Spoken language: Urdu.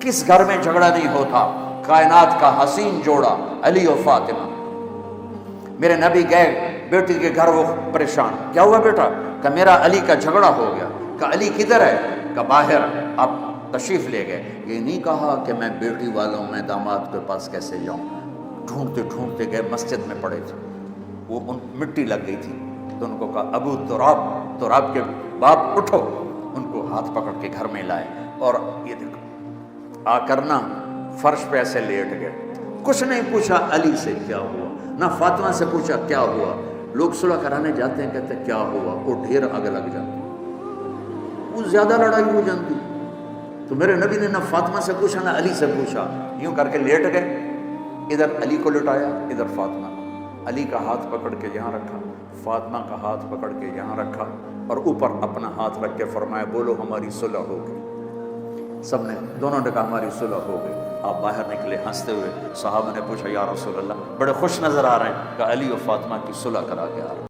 کس گھر میں جھگڑا نہیں ہوتا؟ کائنات کا حسین جوڑا علی و فاطمہ۔ میرے نبی گئے بیٹی کے گھر، وہ پریشان، کیا ہوا بیٹا؟ کہ میرا علی کا جھگڑا ہو گیا۔ کہ علی کدھر ہے؟ کہ باہر، آپ تشریف لے گئے۔ یہ نہیں کہا کہ میں بیٹی والوں میں داماد کے پاس کیسے جاؤں، ڈھونڈتے ڈھونڈتے گئے، مسجد میں پڑے تھے، وہ ان مٹی لگ گئی تھی، تو ان کو کہا ابو تراب کے باپ اٹھو، ان کو ہاتھ پکڑ کے گھر میں لائے، اور یہ دیکھو آ کر نا فرش پہ ایسے لیٹ گئے۔ کچھ نہیں پوچھا علی سے کیا ہوا، نہ فاطمہ سے پوچھا کیا ہوا۔ لوگ صلح کرانے جاتے ہیں، کہتے ہیں کیا ہوا، وہ ڈھیر آگ لگ جاتی، وہ زیادہ لڑائی ہو جاتی۔ تو میرے نبی نے نہ فاطمہ سے پوچھا نہ علی سے پوچھا، یوں کر کے لیٹ گئے، ادھر علی کو لٹایا، ادھر فاطمہ کو، علی کا ہاتھ پکڑ کے یہاں رکھا، فاطمہ کا ہاتھ پکڑ کے یہاں رکھا، اور اوپر اپنا ہاتھ رکھ کے فرمایا بولو ہماری صلح ہو گئی۔ سب نے، دونوں نے کہا ہماری صلح ہو گئی۔ آپ باہر نکلے ہنستے ہوئے، صحابہ نے پوچھا یا رسول اللہ، بڑے خوش نظر آ رہے ہیں، کہ علی و فاطمہ کی صلح کرا کے آ رہے ہیں۔